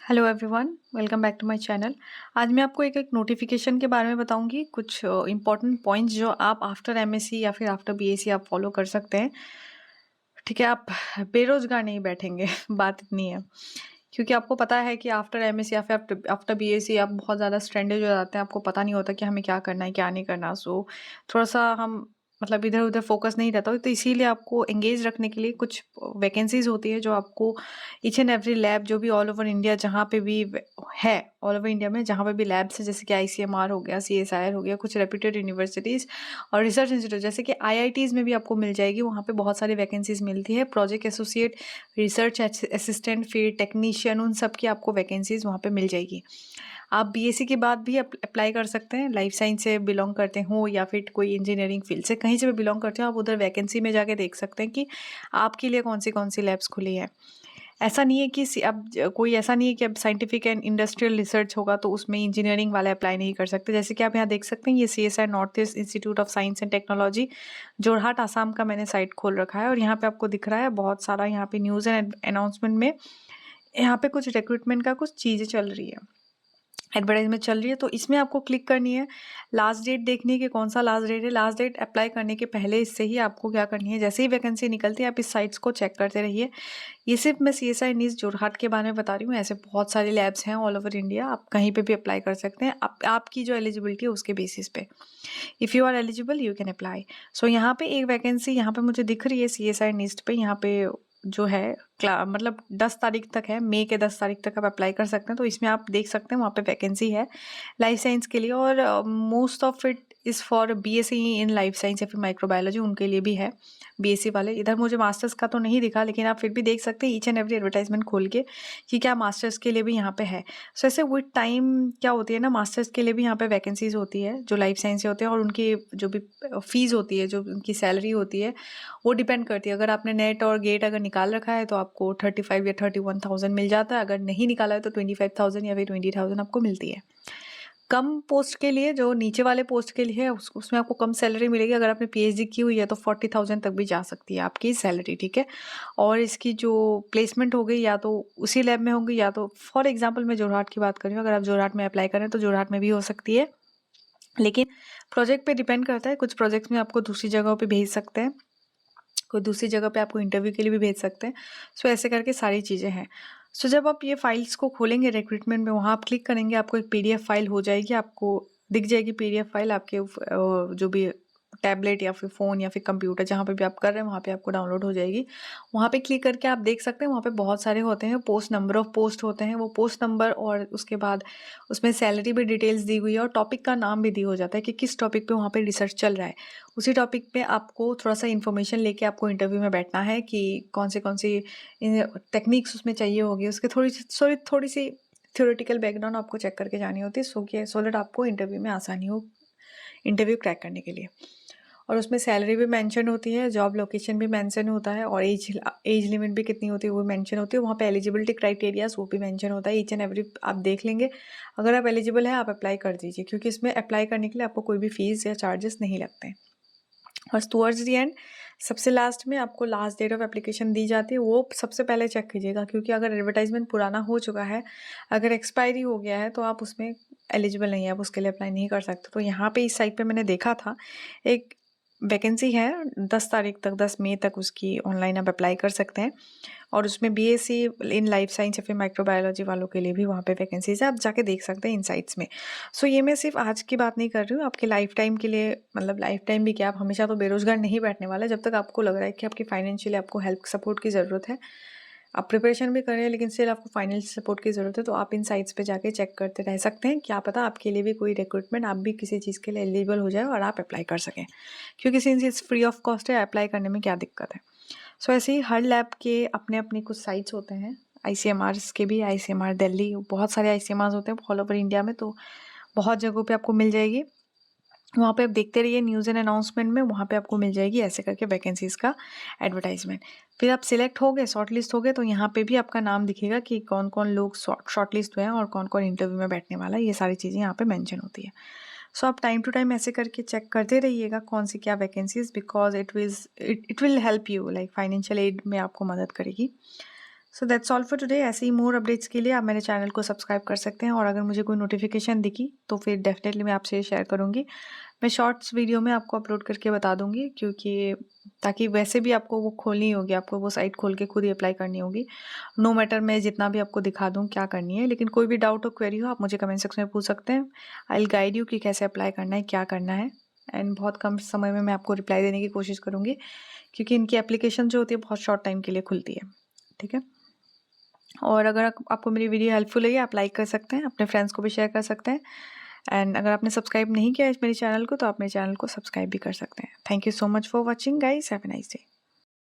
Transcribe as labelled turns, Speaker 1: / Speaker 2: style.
Speaker 1: Hello everyone, welcome back to my channel. आज मैं आपको एक नोटिफिकेशन के बारे में बताऊंगी, कुछ इंपॉर्टेंट पॉइंट्स जो आप आफ्टर एमएससी या फिर आफ्टर बीएससी आप फॉलो कर सकते हैं। ठीक है, आप बेरोजगार नहीं बैठेंगे बात इतनी है, क्योंकि आपको पता है कि आफ्टर एमएससी या फिर आफ्टर बीएससी आप बहुत ज़्यादा स्ट्रेंडेड हो जाते हैं। आपको पता नहीं होता कि हमें क्या करना है क्या नहीं करना। सो थोड़ा सा हम मतलब इधर उधर फोकस नहीं रहता हो, तो इसीलिए आपको एंगेज रखने के लिए कुछ वैकेंसीज होती है जो आपको ईच एंड एवरी लैब जो भी ऑल ओवर इंडिया जहाँ पे भी है, ऑल ओवर इंडिया में जहाँ पे भी लैब्स है, जैसे कि आईसीएमआर हो गया, सीएसआईआर हो गया, कुछ रेप्यूटेड यूनिवर्सिटीज़ और रिसर्च इंस्टीट्यूट जैसे कि आईआईटीज़ में भी आपको मिल जाएगी। वहाँ पे बहुत सारी वैकेंसीज मिलती है, प्रोजेक्ट एसोसिएट, रिसर्च असिस्टेंट, फिर टेक्नीशियन, उन सब की आपको वैकेंसीज वहाँ पे मिल जाएगी। आप बीएससी के बाद भी अप्लाई कर सकते हैं, लाइफ साइंस से बिलोंग करते हो या फिर कोई इंजीनियरिंग फील्ड से कहीं से भी बिलोंग करते हो, आप उधर वैकेंसी में जाके देख सकते हैं कि आपके लिए कौन सी लैब्स खुली है। ऐसा नहीं है कि कोई ऐसा नहीं है कि अब साइंटिफिक एंड इंडस्ट्रियल रिसर्च होगा तो उसमें इंजीनियरिंग वाले अप्लाई नहीं कर सकते। जैसे कि आप यहाँ देख सकते हैं, ये CSI north east institute of science and technology Jorhat Assam का मैंने साइट खोल रखा है, और यहाँ पे आपको दिख रहा है बहुत सारा, यहाँ पे न्यूज़ एंड अनाउंसमेंट में यहाँ पे कुछ रिक्रूटमेंट का कुछ चीज़ें चल रही है, एडवर्टाइजमेंट चल रही है। तो इसमें आपको क्लिक करनी है, लास्ट डेट देखनी है कि कौन सा लास्ट डेट है। लास्ट डेट अप्लाई करने के पहले इससे ही आपको क्या करनी है, जैसे ही वैकेंसी निकलती है आप इस साइट्स को चेक करते रहिए। ये सिर्फ मैं सीएसआई नीज जोरहाट के बारे में बता रही हूँ, ऐसे बहुत सारे लैब्स हैं ऑल ओवर इंडिया, आप कहीं पे भी अप्लाई कर सकते हैं आपकी जो एलिजिबिलिटी है उसके बेसिस पे। If you are eligible you can apply. So यहाँ पे एक वैकेंसी यहाँ पे मुझे दिख रही है सीएसआई निस्ट पे, यहाँ पे जो है मतलब 10 तारीख तक है, मई के 10 तारीख तक आप अप्लाई कर सकते हैं। तो इसमें आप देख सकते हैं वहाँ पे वैकेंसी है लाइफ साइंस के लिए, और most of it is for BSc in life science या फिर माइक्रोबायोलॉजी, उनके लिए भी है बीएससी वाले। इधर मुझे मास्टर्स का तो नहीं दिखा, लेकिन आप फिर भी देख सकते हैं ईच एंड एवरी एडवर्टाइजमेंट खोल के कि क्या मास्टर्स के लिए भी यहाँ पे है। सो ऐसे विद टाइम क्या होती है ना, मास्टर्स के लिए भी यहाँ पे वैकेंसीज होती है जो लाइफ साइंस से होते हैं, और उनकी जो भी फीस होती है, जो उनकी सैलरी होती है, वो डिपेंड करती है। अगर आपने नेट और गेट अगर निकाल रखा है तो आपको 35 या 31,000 मिल जाता है, अगर नहीं निकाला है तो 25,000 या फिर 20,000 आपको मिलती है। कम पोस्ट के लिए, जो नीचे वाले पोस्ट के लिए है, उसमें आपको कम सैलरी मिलेगी। अगर आपने पीएचडी की हुई है तो 40,000 तक भी जा सकती है आपकी सैलरी, ठीक है। और इसकी जो प्लेसमेंट हो गई, या तो उसी लैब में होगी, या तो फॉर एग्जांपल मैं जोरहाट की बात कर रही हूँ, अगर आप जोरहाट में अप्लाई करें तो जोरहाट में भी हो सकती है, लेकिन प्रोजेक्ट पे डिपेंड करता है। कुछ प्रोजेक्ट्स में आपको दूसरी जगहों पे भेज सकते हैं, कोई दूसरी जगह पे आपको इंटरव्यू के लिए भी भेज सकते हैं। सो ऐसे करके सारी चीज़ें हैं। सो जब आप ये फाइल्स को खोलेंगे रिक्रूटमेंट में, वहाँ आप क्लिक करेंगे, आपको एक पीडीएफ फाइल हो जाएगी, आपको दिख जाएगी पीडीएफ फाइल आपके जो भी टैबलेट या फिर फ़ोन या फिर कंप्यूटर जहाँ पे भी आप कर रहे हैं वहाँ पे आपको डाउनलोड हो जाएगी। वहाँ पे क्लिक करके आप देख सकते हैं, वहाँ पे बहुत सारे होते हैं पोस्ट, नंबर ऑफ पोस्ट होते हैं, वो पोस्ट नंबर और उसके बाद उसमें सैलरी भी डिटेल्स दी हुई है, और टॉपिक का नाम भी दी हो जाता है कि किस टॉपिक पे वहाँ पे रिसर्च चल रहा है। उसी टॉपिक पे आपको थोड़ा सा इन्फॉर्मेशन लेके आपको इंटरव्यू में बैठना है कि कौन सी टेक्निक्स उसमें चाहिए होगी, उसके थोड़ी सी थ्योरेटिकल बैकग्राउंड आपको चेक करके जानी होती है, सो दैट आपको इंटरव्यू में आसानी हो इंटरव्यू क्रैक करने के लिए। और उसमें सैलरी भी मेंशन होती है, जॉब लोकेशन भी मेंशन होता है, और एज लिमिट भी कितनी होती है वो मेंशन होती है। वहाँ पे एलिजिबिलिटी क्राइटेरियाज वो भी मेंशन होता है, ईच एंड एवरी आप देख लेंगे। अगर आप एलिजिबल हैं आप अप्लाई कर दीजिए, क्योंकि इसमें अप्लाई करने के लिए आपको कोई भी फीस या चार्जेस नहीं लगते हैं। और टुवर्ड्स दी एंड सबसे लास्ट में आपको लास्ट डेट ऑफ एप्लीकेशन दी जाती है, वो सबसे पहले चेक कीजिएगा, क्योंकि अगर एडवर्टाइजमेंट पुराना हो चुका है, अगर एक्सपायरी हो गया है, तो आप उसमें एलिजिबल नहीं है, आप उसके लिए अप्लाई नहीं कर सकते। तो यहाँ पे इस साइट पे मैंने देखा था एक वैकेंसी है 10 तारीख तक, 10 मई तक उसकी ऑनलाइन आप अप्लाई कर सकते हैं, और उसमें बीएससी इन लाइफ साइंस या फिर माइक्रोबायोलॉजी वालों के लिए भी वहाँ पे वैकेंसीज है, आप जाके देख सकते हैं इन साइट्स में। सो ये मैं सिर्फ आज की बात नहीं कर रही हूँ, आपके लाइफ टाइम के लिए, मतलब लाइफ टाइम भी क्या, आप हमेशा तो बेरोजगार नहीं बैठने वाले। जब तक आपको लग रहा है कि आपकी फाइनेंशियली आपको हेल्प सपोर्ट की ज़रूरत है, आप प्रिपरेशन भी कर रहे हैं लेकिन स्टिल आपको फाइनेंशियल सपोर्ट की ज़रूरत है, तो आप इन साइट्स पे जाके चेक करते रह सकते हैं। क्या पता आपके लिए भी कोई रिक्रूटमेंट, आप भी किसी चीज़ के लिए एलिजिबल हो जाए और आप अप्लाई कर सकें, क्योंकि since it's free of cost है, अप्लाई करने में क्या दिक्कत है। सो ऐसे ही हर लैब के अपने अपने कुछ साइट्स होते हैं, आईसीएमआर के भी, आईसीएमआर दिल्ली, बहुत सारे आईसीएमआर होते हैं ऑल ओवर इंडिया में, तो बहुत जगहों पे आपको मिल जाएगी। वहाँ पे आप देखते रहिए न्यूज़ एंड अनाउंसमेंट में, वहाँ पे आपको मिल जाएगी ऐसे करके वैकेंसीज़ का एडवर्टाइजमेंट। फिर आप सिलेक्ट हो गए, शॉर्ट लिस्ट हो गए, तो यहाँ पे भी आपका नाम दिखेगा कि कौन कौन लोग शॉर्ट लिस्ट हुए हैं और कौन कौन इंटरव्यू में बैठने वाला है, ये सारी चीज़ें यहाँ पे मेंशन होती है। सो आप टाइम टू टाइम ऐसे करके चेक करते रहिएगा कौन सी क्या vacancies, because it will help you, like financial aid में आपको मदद करेगी। So that's all for today. ऐसे ही मोर अपडेट्स के लिए आप मेरे चैनल को सब्सक्राइब कर सकते हैं, और अगर मुझे कोई नोटिफिकेशन दिखी तो फिर डेफिनेटली मैं आपसे शेयर करूँगी। मैं शॉर्ट्स वीडियो में आपको अपलोड करके बता दूँगी, क्योंकि ताकि वैसे भी आपको वो खोलनी होगी, आपको वो साइट खोल के खुद ही अप्लाई करनी होगी। नो मैटर मैं जितना भी आपको दिखा दूँ क्या करनी है, लेकिन कोई भी डाउट और क्वेरी हो आप मुझे कमेंट सेक्शन में पूछ सकते हैं। आई विल गाइड यू कि कैसे अप्लाई करना है, क्या करना है, एंड बहुत कम समय में मैं आपको रिप्लाई देने की कोशिश करूँगी, क्योंकि इनकी एप्लीकेशन जो होती है बहुत शॉर्ट टाइम के लिए खुलती है। ठीक है। और अगर आपको मेरी वीडियो हेल्पफुल लगी, आप लाइक कर सकते हैं, अपने फ्रेंड्स को भी शेयर कर सकते हैं, एंड अगर आपने सब्सक्राइब नहीं किया है मेरे चैनल को, तो आप मेरे चैनल को सब्सक्राइब भी कर सकते हैं। Thank you so much for watching guys, have a nice day.